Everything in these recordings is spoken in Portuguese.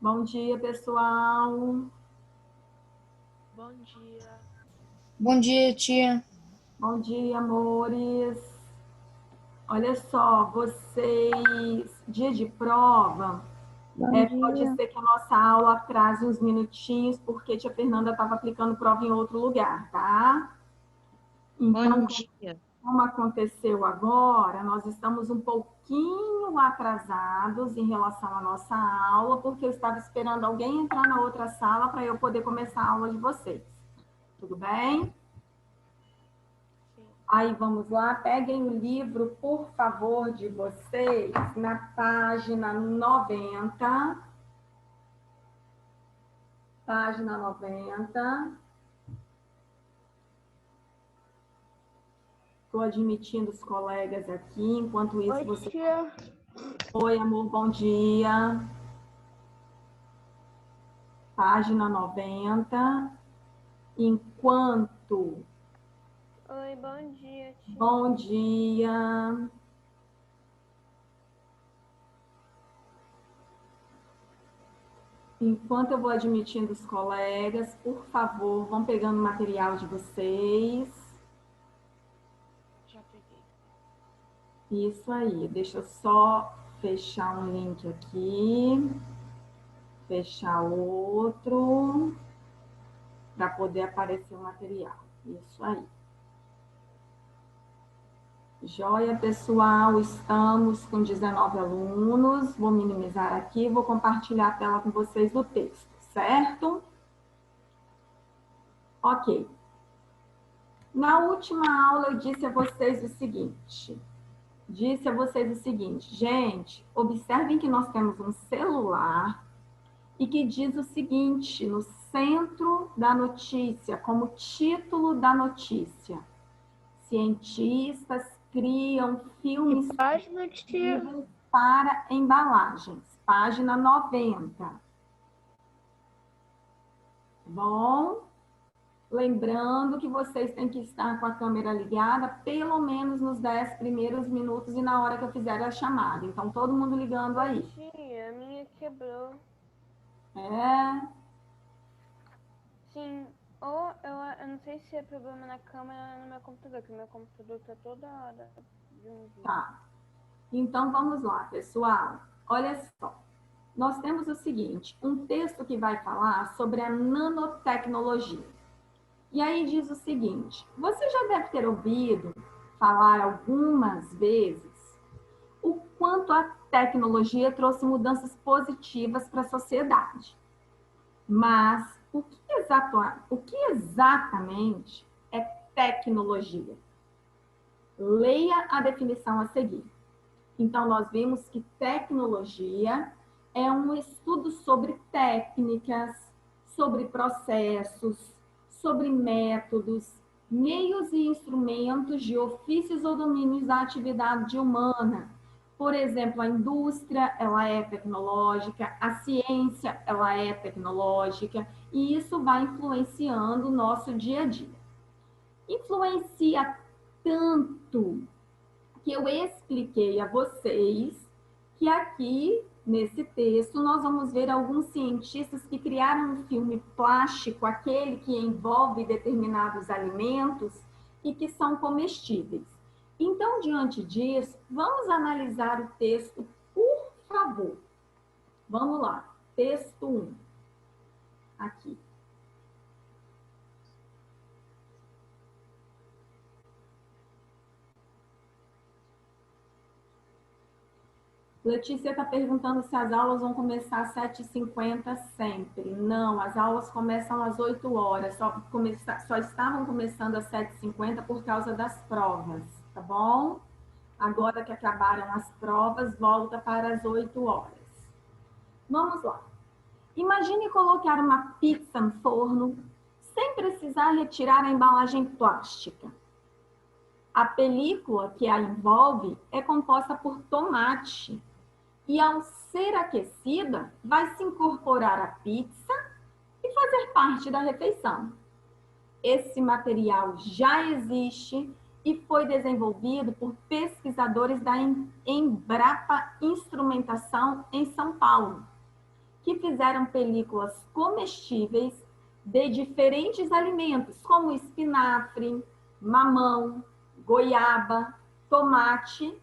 Bom dia, pessoal. Bom dia. Bom dia, tia. Bom dia, amores. Olha só, vocês, dia de prova, pode ser que a nossa aula atrase uns minutinhos, porque a tia Fernanda estava aplicando prova em outro lugar, tá? Então, Bom dia. como aconteceu agora, nós estamos um pouquinho atrasados em relação à nossa aula, porque eu estava esperando alguém entrar na outra sala para eu poder começar a aula de vocês. Tudo bem? Sim. Aí vamos lá, peguem o livro, por favor, de vocês, na página 90. Página 90. Estou admitindo os colegas aqui, enquanto isso Oi, você... tia. Oi, amor, bom dia. Página 90. Enquanto... Oi, bom dia, tia. Bom dia. Enquanto eu vou admitindo os colegas, por favor, vão pegando o material de vocês. Já peguei. Isso aí, deixa eu só fechar um link aqui, fechar outro, para poder aparecer o material. Isso aí. Joia, pessoal, estamos com 19 alunos. Vou minimizar aqui, vou compartilhar a tela com vocês do texto, certo? Ok. Na última aula eu disse a vocês o seguinte. Gente, observem que nós temos um celular e que diz o seguinte, no centro da notícia, como título da notícia: cientistas criam filmes Página, tia. para embalagens. Página 90. Bom, lembrando que vocês têm que estar com a câmera ligada pelo menos nos 10 primeiros minutos e na hora que eu fizer a chamada. Então, todo mundo ligando aí. Tia, a minha quebrou. É... Sim, ou eu não sei se é problema na câmera ou no meu computador, que meu computador tá toda hora de um vídeo. Tá. Então, vamos lá, pessoal. Olha só. Nós temos o seguinte, um texto que vai falar sobre a nanotecnologia. E aí diz o seguinte, você já deve ter ouvido falar algumas vezes o quanto a tecnologia trouxe mudanças positivas para a sociedade. Mas o que exatamente é tecnologia? Leia a definição a seguir. Então, nós vimos que tecnologia é um estudo sobre técnicas, sobre processos, sobre métodos, meios e instrumentos de ofícios ou domínios da atividade humana. Por exemplo, a indústria, ela é tecnológica, a ciência, ela é tecnológica, e isso vai influenciando o nosso dia a dia. Influencia tanto que eu expliquei a vocês que aqui, nesse texto, nós vamos ver alguns cientistas que criaram um filme plástico, aquele que envolve determinados alimentos e que são comestíveis. Então, diante disso, vamos analisar o texto, por favor. Vamos lá, texto 1. Aqui. Letícia está perguntando se as aulas vão começar às 7h50 sempre. Não, as aulas começam às 8 horas. Só estavam começando às 7h50 por causa das provas, tá bom? Agora que acabaram as provas, volta para as 8 horas. Vamos lá. Imagine colocar uma pizza no forno sem precisar retirar a embalagem plástica. A película que a envolve é composta por tomate. E ao ser aquecida, vai se incorporar à pizza e fazer parte da refeição. Esse material já existe e foi desenvolvido por pesquisadores da Embrapa Instrumentação em São Paulo. que fizeram películas comestíveis de diferentes alimentos, como espinafre, mamão, goiaba, tomate,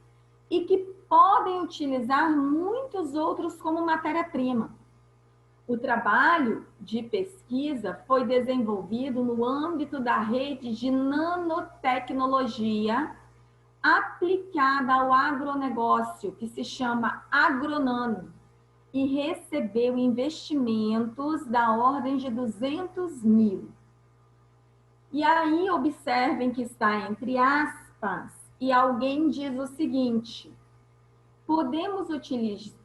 e que podem utilizar muitos outros como matéria-prima. O trabalho de pesquisa foi desenvolvido no âmbito da rede de nanotecnologia aplicada ao agronegócio, que se chama Agronano, e recebeu investimentos da ordem de 200 mil. E aí observem que está entre aspas, e alguém diz o seguinte: podemos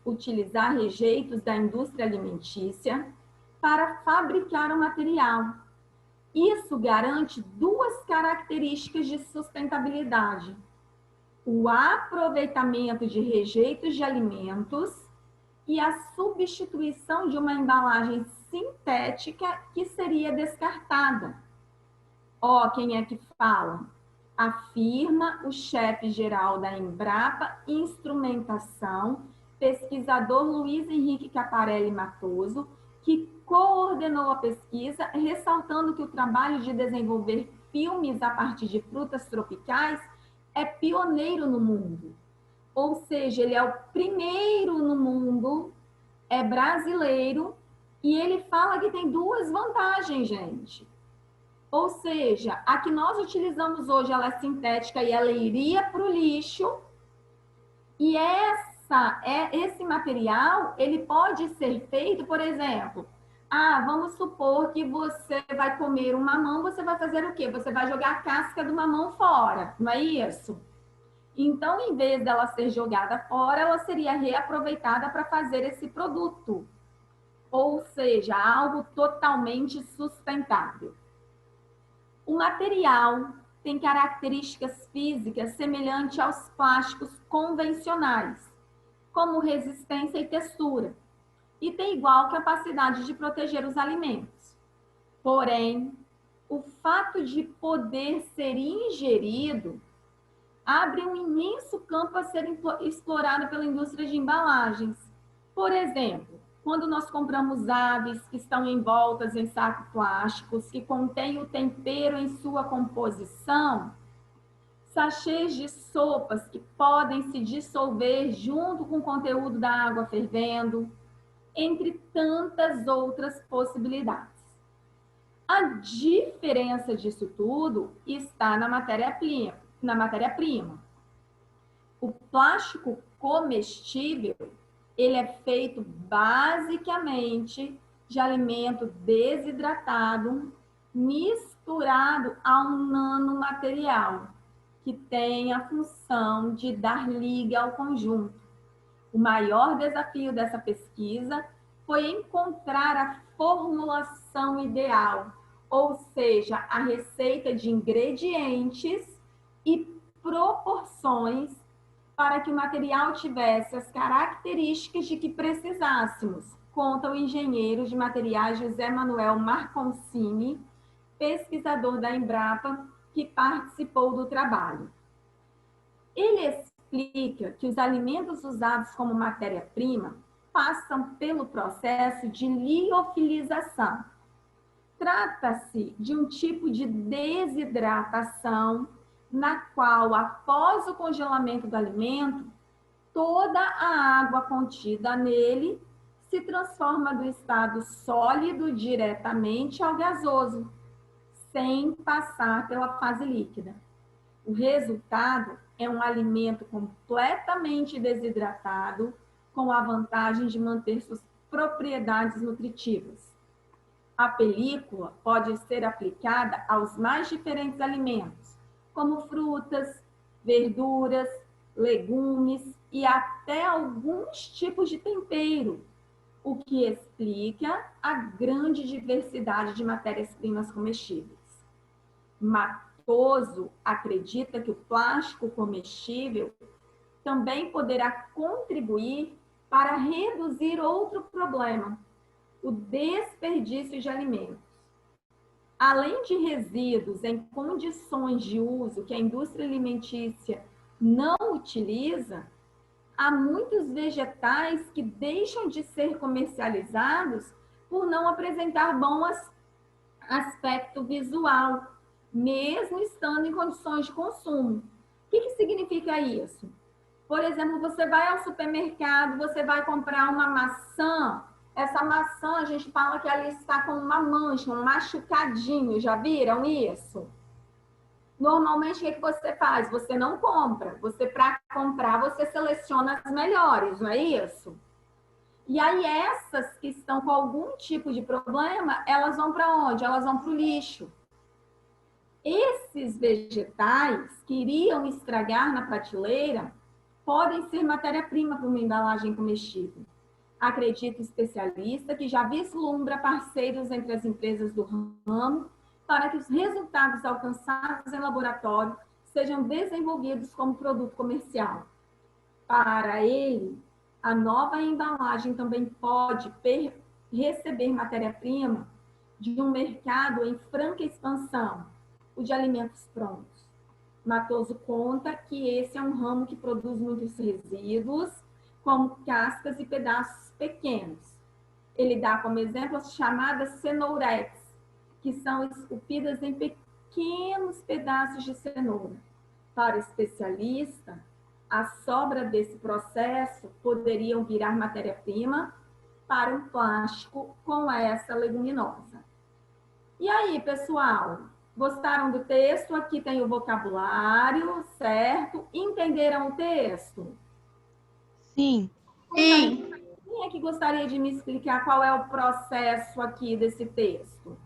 utilizar rejeitos da indústria alimentícia para fabricar o material. Isso garante duas características de sustentabilidade: o aproveitamento de rejeitos de alimentos e a substituição de uma embalagem sintética que seria descartada. Ó, quem é que fala? Afirma o chefe-geral da Embrapa Instrumentação, pesquisador Luiz Henrique Caparelli Matoso, que coordenou a pesquisa, ressaltando que o trabalho de desenvolver filmes a partir de frutas tropicais é pioneiro no mundo. Ou seja, ele é o primeiro no mundo, é brasileiro, e ele fala que tem duas vantagens, gente. Ou seja, a que nós utilizamos hoje, ela é sintética e ela iria para o lixo. E esse material, ele pode ser feito, por exemplo, vamos supor que você vai comer um mamão, você vai fazer o quê? Você vai jogar a casca do mamão fora, não é isso? Então, em vez dela ser jogada fora, ela seria reaproveitada para fazer esse produto. Ou seja, algo totalmente sustentável. O material tem características físicas semelhantes aos plásticos convencionais, como resistência e textura, e tem igual capacidade de proteger os alimentos. Porém, o fato de poder ser ingerido abre um imenso campo a ser explorado pela indústria de embalagens. Por exemplo, quando nós compramos aves que estão envoltas em sacos plásticos, que contêm o tempero em sua composição, sachês de sopas que podem se dissolver junto com o conteúdo da água fervendo, entre tantas outras possibilidades. A diferença disso tudo está na matéria-prima. O plástico comestível, ele é feito basicamente de alimento desidratado, misturado a um nanomaterial, que tem a função de dar liga ao conjunto. O maior desafio dessa pesquisa foi encontrar a formulação ideal, ou seja, a receita de ingredientes e proporções para que o material tivesse as características de que precisássemos, conta o engenheiro de materiais José Manuel Marconcini, pesquisador da Embrapa, que participou do trabalho. Ele explica que os alimentos usados como matéria-prima passam pelo processo de liofilização. Trata-se de um tipo de desidratação na qual, após o congelamento do alimento, toda a água contida nele se transforma do estado sólido diretamente ao gasoso, sem passar pela fase líquida. O resultado é um alimento completamente desidratado, com a vantagem de manter suas propriedades nutritivas. A película pode ser aplicada aos mais diferentes alimentos, como frutas, verduras, legumes e até alguns tipos de tempero, o que explica a grande diversidade de matérias-primas comestíveis. Matoso acredita que o plástico comestível também poderá contribuir para reduzir outro problema, o desperdício de alimentos. Além de resíduos em condições de uso que a indústria alimentícia não utiliza, há muitos vegetais que deixam de ser comercializados por não apresentar bom aspecto visual, mesmo estando em condições de consumo. O que significa isso? Por exemplo, você vai ao supermercado, você vai comprar uma maçã. Essa maçã, a gente fala que ela está com uma mancha, um machucadinho. Já viram isso? Normalmente, o que você faz? Você não compra. Você, para comprar, você seleciona as melhores, não é isso? E aí, essas que estão com algum tipo de problema, elas vão para onde? Elas vão para o lixo. Esses vegetais que iriam estragar na prateleira podem ser matéria-prima para uma embalagem comestível. Acredita o especialista que já vislumbra parceiros entre as empresas do ramo para que os resultados alcançados em laboratório sejam desenvolvidos como produto comercial. Para ele, a nova embalagem também pode receber matéria-prima de um mercado em franca expansão, o de alimentos prontos. Matoso conta que esse é um ramo que produz muitos resíduos, como cascas e pedaços pequenos. Ele dá como exemplo as chamadas cenouretes, que são esculpidas em pequenos pedaços de cenoura. Para o especialista, a sobra desse processo poderiam virar matéria-prima para um plástico com essa leguminosa. E aí, pessoal? Gostaram do texto? Aqui tem o vocabulário, certo? Entenderam o texto? Sim. Sim. Quem é que gostaria de me explicar qual é o processo aqui desse texto?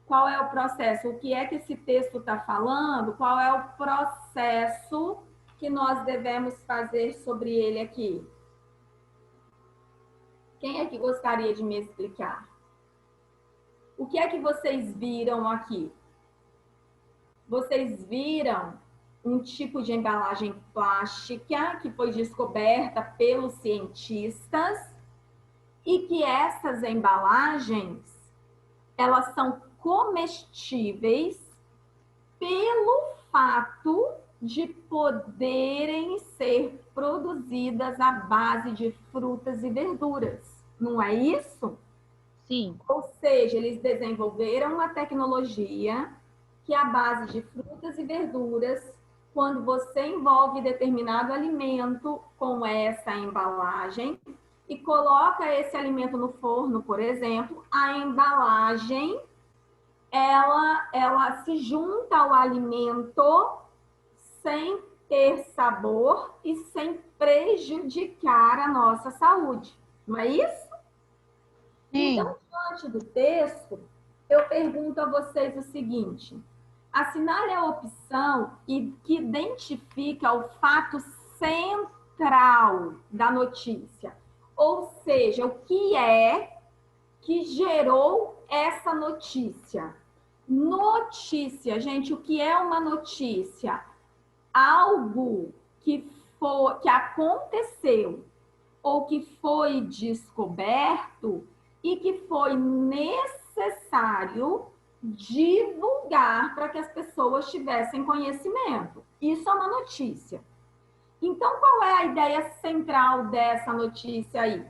Qual é o processo? O que é que esse texto está falando? Qual é o processo que nós devemos fazer sobre ele aqui? Quem é que gostaria de me explicar? O que é que vocês viram aqui? Vocês viram um tipo de embalagem plástica que foi descoberta pelos cientistas e que essas embalagens, elas são comestíveis pelo fato de poderem ser produzidas à base de frutas e verduras. Não é isso? Sim. Ou seja, eles desenvolveram uma tecnologia que à base de frutas e verduras, quando você envolve determinado alimento com essa embalagem e coloca esse alimento no forno, por exemplo, a embalagem ela se junta ao alimento sem ter sabor e sem prejudicar a nossa saúde. Não é isso? Sim. Então, diante do texto, eu pergunto a vocês o seguinte: assinale a opção que identifica o fato central da notícia, ou seja, o que é que gerou essa notícia. Notícia, gente, o que é uma notícia? Algo que aconteceu ou que foi descoberto e que foi necessário divulgar para que as pessoas tivessem conhecimento. Isso é uma notícia. Então, qual é a ideia central dessa notícia aí?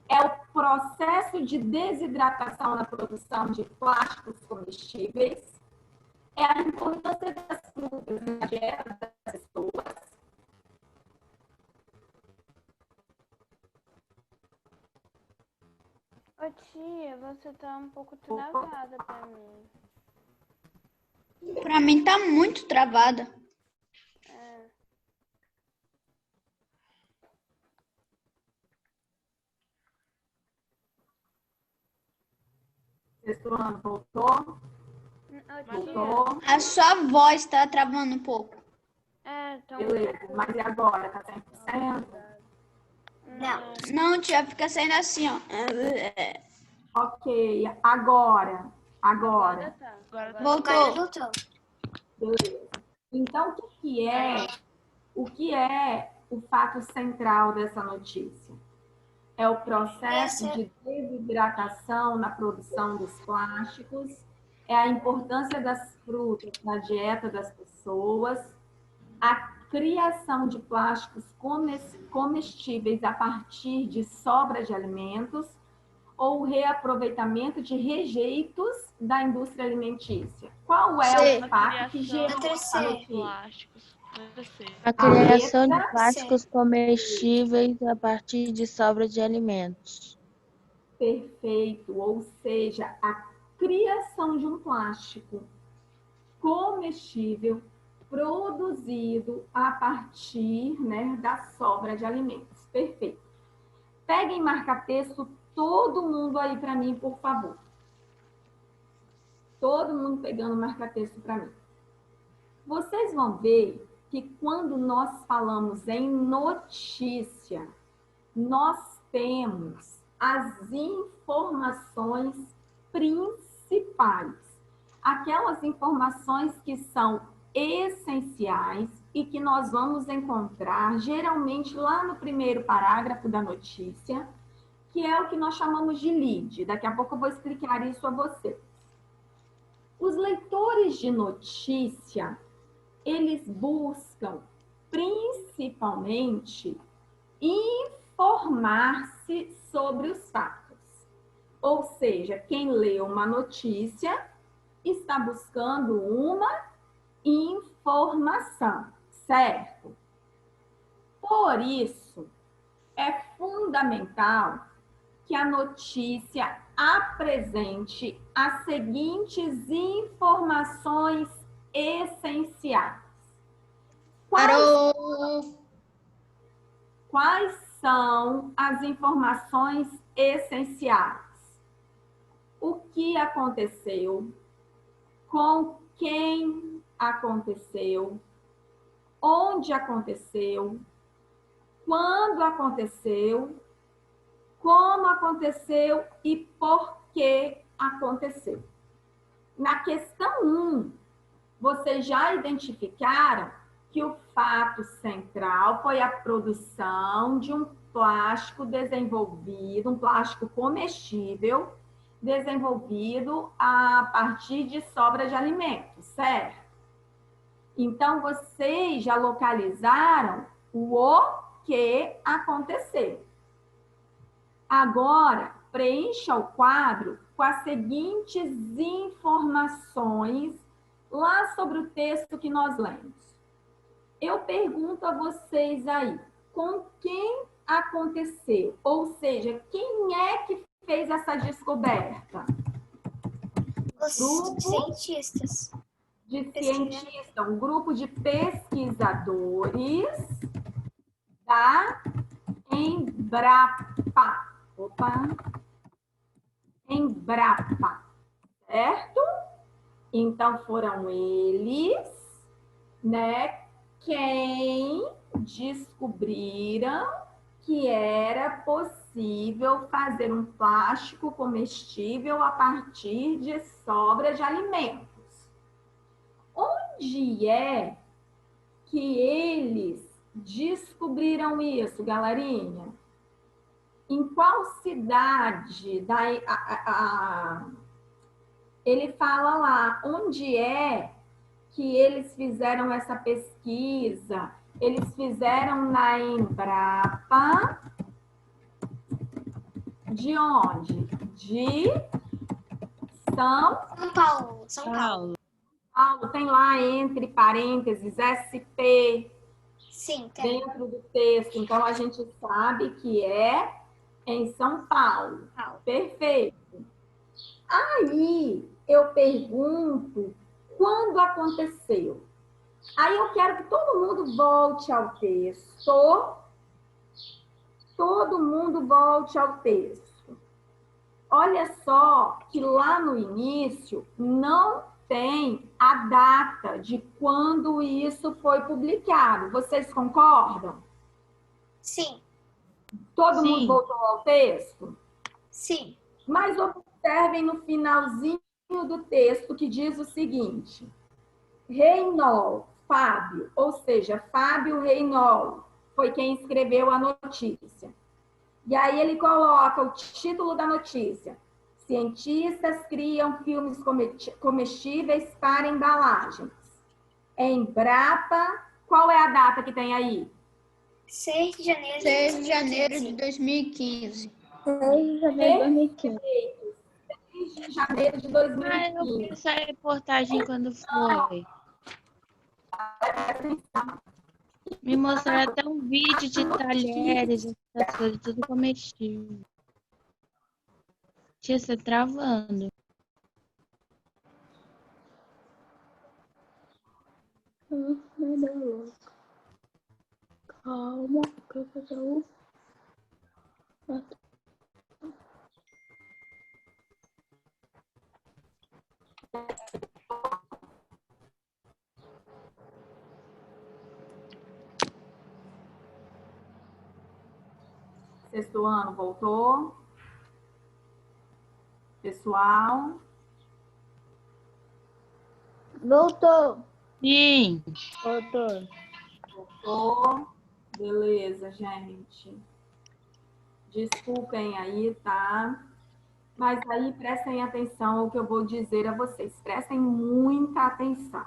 É o processo de desidratação na produção de plásticos comestíveis, é a importância das frutas na dieta das pessoas. Ô tia, você tá um pouco travada pra mim. Pra mim tá muito travada. É. Pessoal, voltou? Ô tia, Voltou? A sua voz tá travando um pouco. tá um Beleza. pouco... Mas e agora? Tá 100%? Não, tia, fica saindo assim, ó. Ok. Agora. Agora tá. Voltou. Beleza. Então, o que é o fato central dessa notícia? É o processo de desidratação na produção dos plásticos, é a importância das frutas na dieta das pessoas, a criação de plásticos comestíveis a partir de sobra de alimentos ou reaproveitamento de rejeitos da indústria alimentícia? Qual é C. o fato que gerou Letra essa C. notícia? Plásticos. Letra C. A criação de letra plásticos comestíveis a partir de sobra de alimentos. Perfeito, ou seja, a criação de um plástico comestível produzido a partir, né, da sobra de alimentos. Perfeito. Peguem marca-texto todo mundo aí para mim, por favor. Todo mundo pegando marca-texto para mim. Vocês vão ver que quando nós falamos em notícia, nós temos as informações principais. Aquelas informações que são essenciais e que nós vamos encontrar geralmente lá no primeiro parágrafo da notícia, que é o que nós chamamos de lead. Daqui a pouco eu vou explicar isso a vocês. Os leitores de notícia, eles buscam principalmente informar-se sobre os fatos. Ou seja, quem lê uma notícia está buscando uma informação, certo? Por isso, é fundamental que a notícia apresente as seguintes informações essenciais. Quais são as informações essenciais? O que aconteceu? Com quem aconteceu? Onde aconteceu? Quando aconteceu? Como aconteceu e por que aconteceu? Na questão 1, vocês já identificaram que o fato central foi a produção de um plástico desenvolvido, um plástico comestível, desenvolvido a partir de sobra de alimentos, certo? Então, vocês já localizaram o que aconteceu. Agora, preencha o quadro com as seguintes informações lá sobre o texto que nós lemos. Eu pergunto a vocês aí, com quem aconteceu? Ou seja, quem é que fez essa descoberta? Os cientistas. De cientistas, um grupo de pesquisadores da Embrapa. Embrapa, certo? Então, foram eles, né, quem descobriram que era possível fazer um plástico comestível a partir de sobra de alimentos. Onde é que eles descobriram isso, galerinha? Em qual cidade? Ele fala lá, onde é que eles fizeram essa pesquisa? Eles fizeram na Embrapa. De onde? De São Paulo. Paulo. Tem lá entre parênteses SP. Sim, tem. Dentro do texto. Então, a gente sabe que é em São Paulo. Perfeito. Aí, eu pergunto, quando aconteceu? Aí, eu quero que todo mundo volte ao texto. Todo mundo volte ao texto. Olha só que lá no início não tem a data de quando isso foi publicado. Vocês concordam? Sim. Todo mundo voltou ao texto? Sim. Mas observem no finalzinho do texto que diz o seguinte: Reynol, Fábio, ou seja, Fábio Reynol, foi quem escreveu a notícia. E aí ele coloca o título da notícia: cientistas criam filmes comestíveis para embalagens. Embrapa Qual é a data que tem aí? 6 de janeiro de 6 de janeiro 2015. de 2015. 6 de janeiro de 2015. 6 de janeiro de Ah, eu 2015. vi essa reportagem quando foi. Me mostraram até um vídeo de talheres, essas coisas, tudo comestível. Tia, você travando. Calma, professor. Sexto ano voltou. Pessoal, Voltou. Sim. Voltou. voltou. Beleza, gente. Desculpem aí, tá? Mas aí prestem atenção ao que eu vou dizer a vocês. Prestem muita atenção.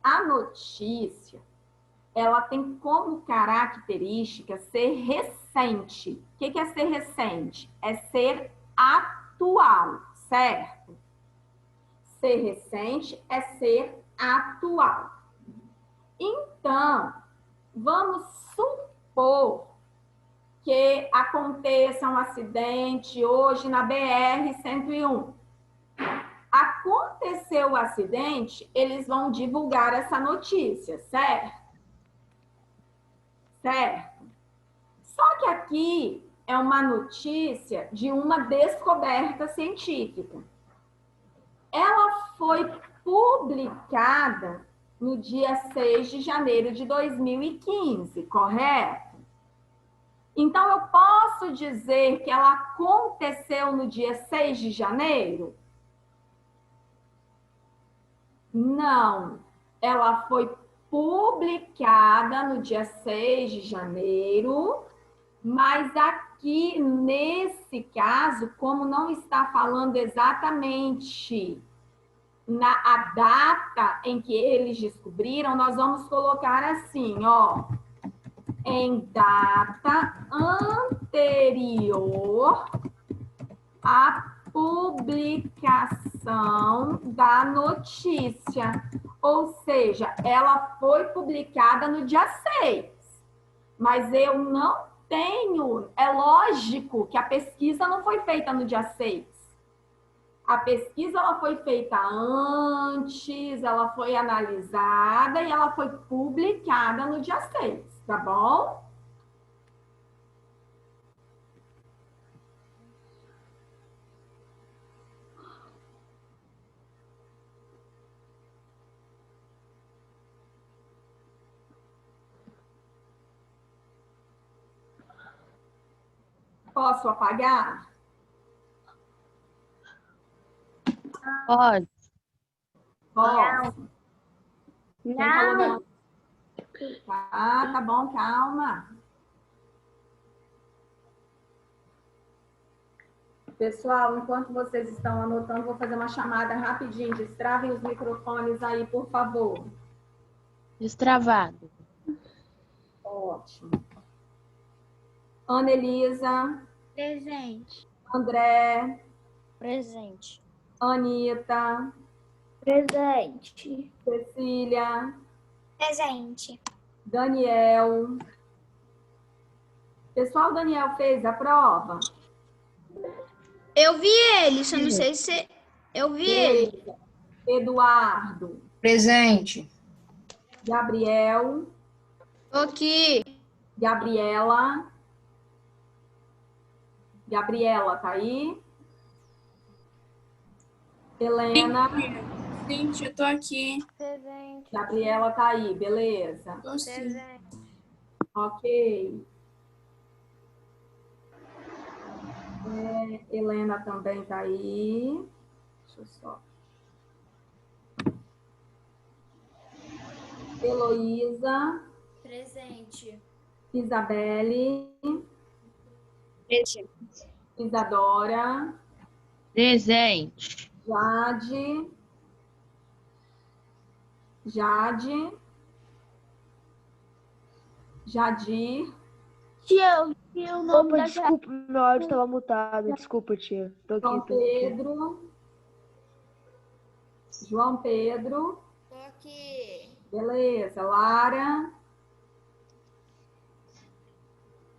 A notícia, ela tem como característica ser recente. O que é ser recente? É ser atual, certo? Ser recente é ser atual. Então, vamos supor que aconteça um acidente hoje na BR-101. Aconteceu o acidente, eles vão divulgar essa notícia, certo? Certo. Só que aqui é uma notícia de uma descoberta científica. Ela foi publicada no dia 6 de janeiro de 2015, correto? Então, eu posso dizer que ela aconteceu no dia 6 de janeiro? Não. Ela foi publicada no dia 6 de janeiro, mas aqui, nesse caso, como não está falando exatamente a data em que eles descobriram, nós vamos colocar assim, ó, em data anterior à publicação da notícia. Ou seja, ela foi publicada no dia 6, mas eu não tenho, é lógico que a pesquisa não foi feita no dia 6. A pesquisa ela foi feita antes, ela foi analisada e ela foi publicada no dia 6, tá bom? Posso apagar? Pode. Posso. Quem falou Não. não? Tá bom, calma. Pessoal, enquanto vocês estão anotando, vou fazer uma chamada rapidinho. Destravem os microfones aí, por favor. Destravado. Ótimo. Ana Elisa, Presente. André, Presente. Anitta, Presente. Cecília, Presente. Daniel. Pessoal, Daniel fez a prova? Eu vi ele, só não sei se... Eu vi ele. Eduardo, Presente. Gabriel, Tô aqui. Gabriela. Gabriela, tá aí? Helena, Gente, eu tô aqui. Presente. Gabriela tá aí, beleza. Tô sim. Presente. Ok. Helena também tá aí. Deixa eu só. Heloísa, Presente. Isabelle, Presente. Isadora, Presente. Jade, Jadir, Tia, eu vi o nome Opa, da desculpa, meu áudio estava mutado. Desculpa, tia. Tô aqui, João tô aqui. Pedro. João Pedro. Tô aqui. Beleza. Lara.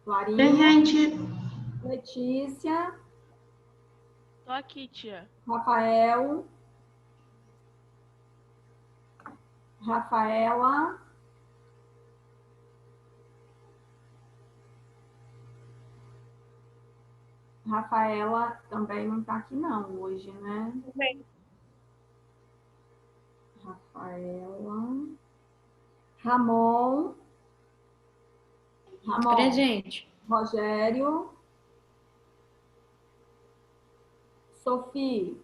Larinha. Presente. Letícia. Tô aqui, tia. Rafael. Rafaela. Rafaela também não está aqui não hoje, né? Rafaela. Ramon. Ramon. Presente. Rogério. Sofia.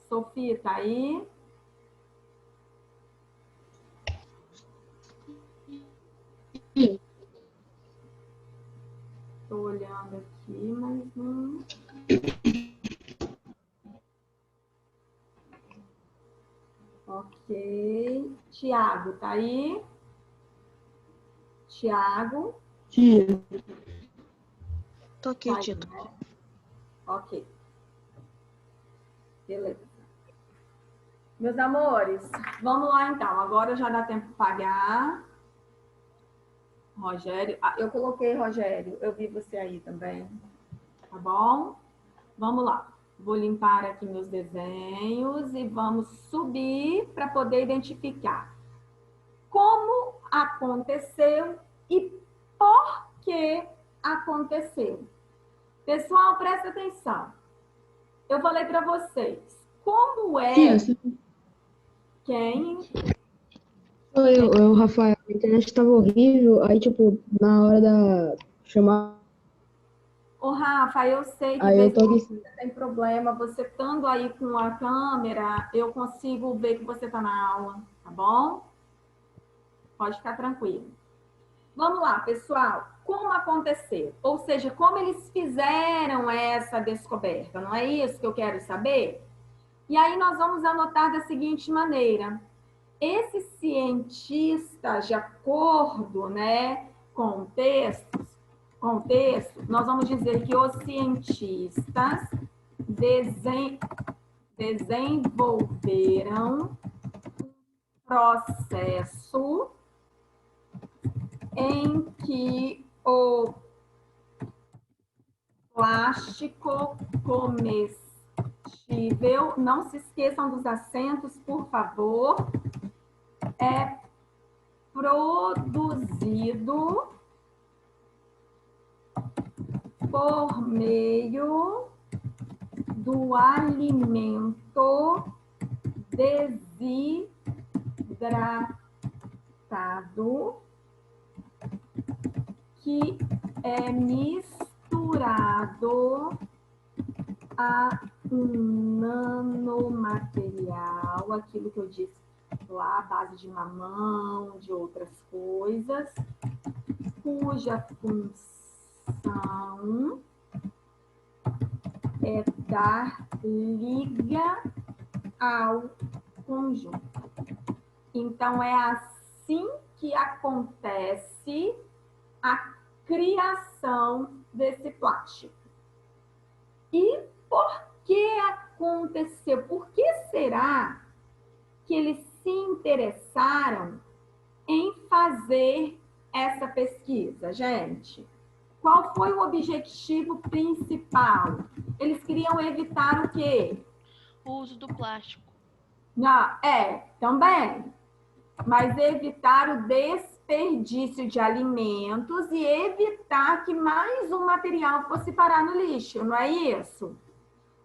Sofia tá aí? Tô olhando aqui, mas não. Ok. Tiago, tá aí? Tiago. Tia. Tô aqui, Tá aí, tia. né? Ok. Beleza. Meus amores, vamos lá então. Agora já dá tempo de pagar. Rogério. Ah, eu coloquei Rogério. Eu vi você aí também. Tá bom? Vamos lá. Vou limpar aqui meus desenhos e vamos subir para poder identificar como aconteceu e por que aconteceu. Pessoal, presta atenção. Eu falei para vocês. Como é... Quem? Sou eu, Rafael. A internet tava horrível. Aí, tipo, na hora da chamar. Ô, Rafa, eu sei que Aí eu tô aqui. você tem problema. Você estando aí com a câmera, eu consigo ver que você está na aula, tá bom? Pode ficar tranquilo. Vamos lá, pessoal. Como aconteceu? Ou seja, como eles fizeram essa descoberta? Não é isso que eu quero saber? E aí nós vamos anotar da seguinte maneira. Esses cientistas, de acordo, né, com o texto, nós vamos dizer que os cientistas desenvolveram um processo em que o plástico comestível, não se esqueçam dos acentos, por favor, é produzido por meio do alimento desidratado que é misturado a um nanomaterial, aquilo que eu disse lá, à base de mamão, de outras coisas, cuja função é dar liga ao conjunto. Então, é assim que acontece a criação desse plástico. E por que aconteceu? Por que será que eles se interessaram em fazer essa pesquisa, gente? Qual foi o objetivo principal? Eles queriam evitar o quê? O uso do plástico. Não, também. Mas evitar o desperdício de alimentos e evitar que mais um material fosse parar no lixo, não é isso?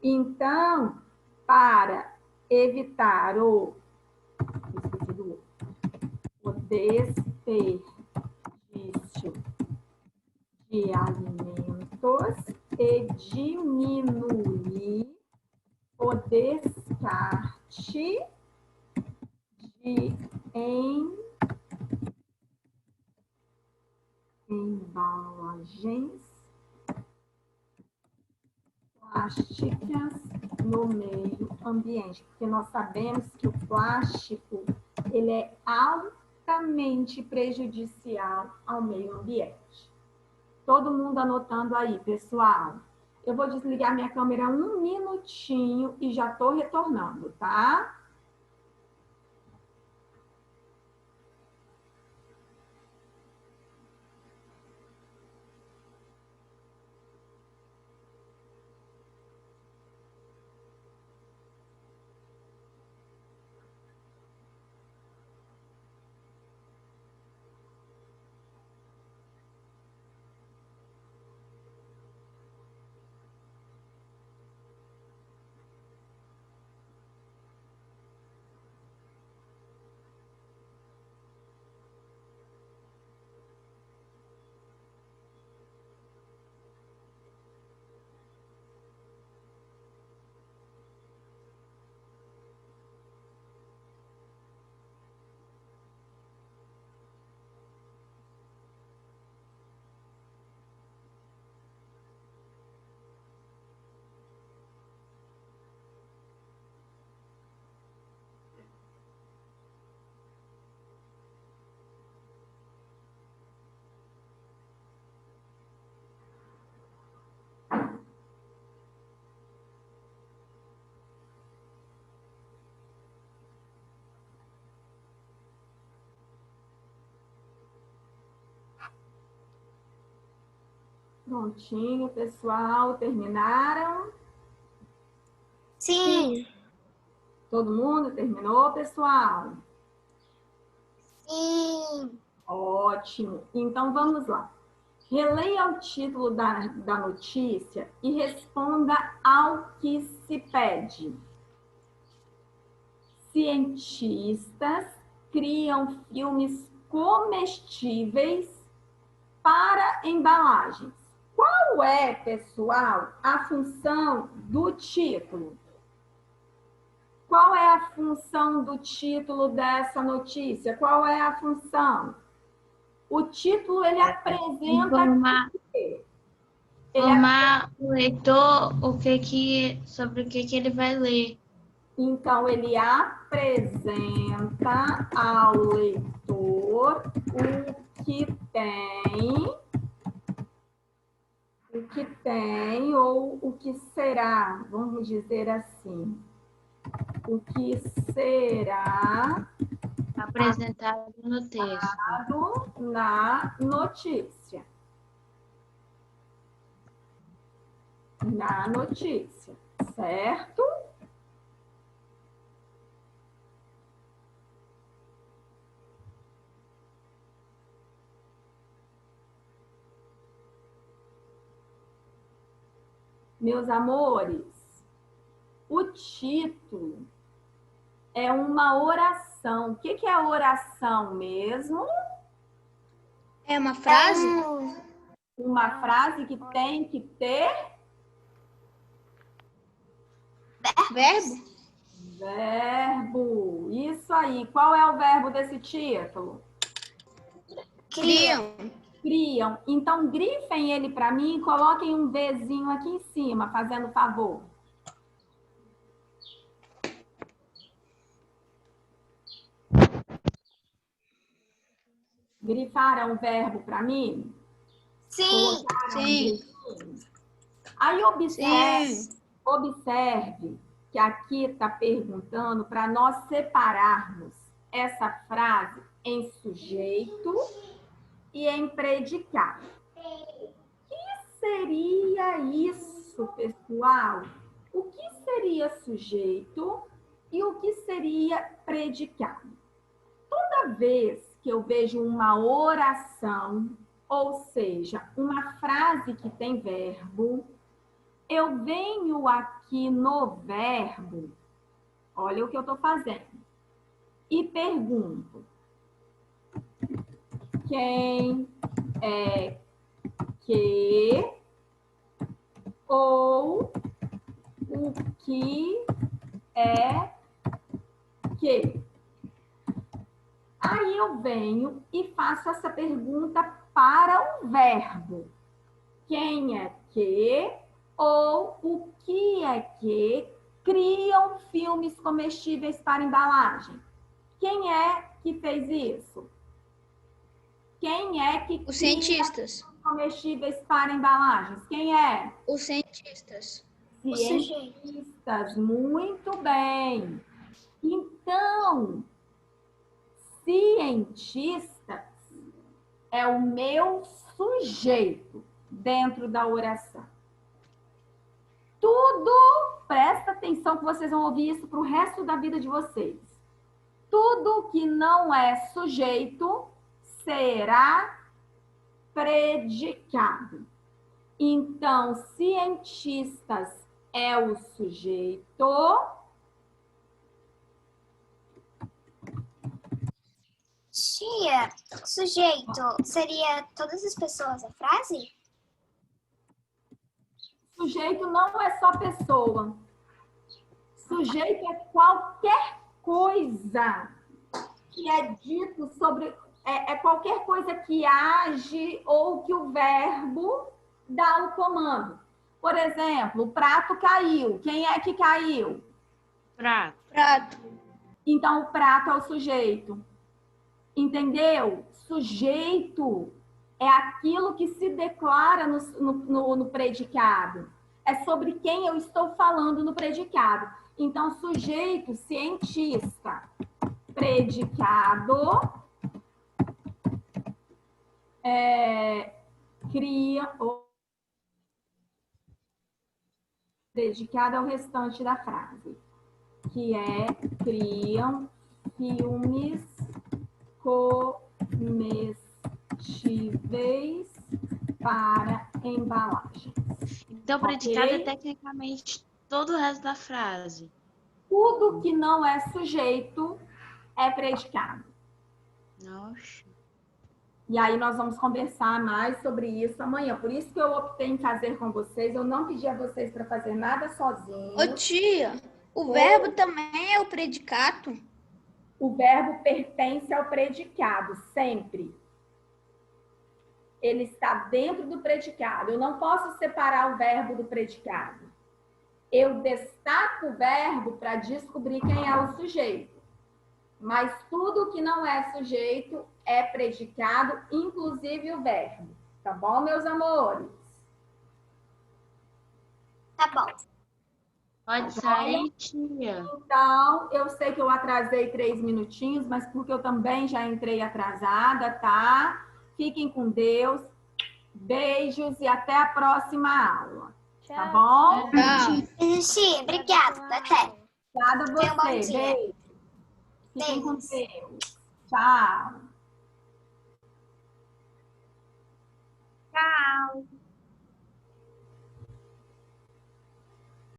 Então, para evitar o desperdício de alimentos e diminuir o descarte de embalagens plásticas no meio ambiente, porque nós sabemos que o plástico ele é altamente altamente prejudicial ao meio ambiente. Todo mundo anotando aí, pessoal. Eu vou desligar minha câmera um minutinho e já estou retornando, tá? Prontinho, pessoal. Terminaram? Sim. Todo mundo terminou, pessoal? Sim. Ótimo. Então, vamos lá. Releia o título da notícia e responda ao que se pede. Cientistas criam filmes comestíveis para embalagens. Qual é, pessoal, a função do título? Qual é a função do título dessa notícia? Qual é a função? O título, ele apresenta... Informar o leitor sobre o que ele vai ler. Então, ele apresenta ao leitor o que tem ou o que será, vamos dizer assim, o que será Apresentado no texto. na notícia. Na notícia, certo? Meus amores, o título é uma oração. O que é oração mesmo? É uma frase? Uma frase que tem que ter Verbo? verbo. Isso aí. Qual é o verbo desse título? Criam. Criam. Então, grifem ele para mim e coloquem um Vzinho aqui em cima, fazendo favor. Grifaram o verbo para mim? Sim. Sim. Aí observe que aqui está perguntando para nós separarmos essa frase em sujeito e em predicado. O que seria isso, pessoal? O que seria sujeito e o que seria predicado? Toda vez que eu vejo uma oração, ou seja, uma frase que tem verbo, eu venho aqui no verbo, olha o que eu estou fazendo, e pergunto: quem é que ou o que é que? Aí eu venho e faço essa pergunta para o verbo. Quem é que ou o que é que criam filmes comestíveis para embalagem? Quem é que fez isso? Quem é que Os cria cientistas. comestíveis para embalagens? Quem é? Os cientistas. Cientistas. Muito bem. Então, cientistas é o meu sujeito dentro da oração. Tudo, presta atenção que vocês vão ouvir isso para o resto da vida de vocês. Tudo que não é sujeito será predicado. Então, cientistas é o sujeito. Tia, sujeito seria todas as pessoas a frase? Sujeito não é só pessoa. Sujeito é qualquer coisa que é dito sobre... É qualquer coisa que age ou que o verbo dá o comando. Por exemplo, o prato caiu. Quem é que caiu? Prato. Prato. Então, o prato é o sujeito. Entendeu? Sujeito é aquilo que se declara no predicado. É sobre quem eu estou falando no predicado. Então, sujeito, cientista. Predicado, cria... Predicado é o restante da frase. Que é, criam filmes comestíveis para embalagens. Então, predicado é Ok? tecnicamente todo o resto da frase. Tudo que não é sujeito é predicado. Nossa. E aí nós vamos conversar mais sobre isso amanhã. Por isso que eu optei em fazer com vocês. Eu não pedi a vocês para fazer nada sozinhos. Ô tia, o verbo também é o predicado? O verbo pertence ao predicado, sempre. Ele está dentro do predicado. Eu não posso separar o verbo do predicado. Eu destaco o verbo para descobrir quem é o sujeito. Mas tudo que não é sujeito é predicado, inclusive o verbo. Tá bom, meus amores? Tá bom. Pode sair, tia. Então, eu sei que eu atrasei 3 minutinhos, mas porque eu também já entrei atrasada, tá? Fiquem com Deus. Beijos e até a próxima aula. Tá bom? Tia, obrigada. Até. Obrigada a Tenha um bom você. dia. Beijo. Fiquem com Beijos. Deus. Tchau. Tchau.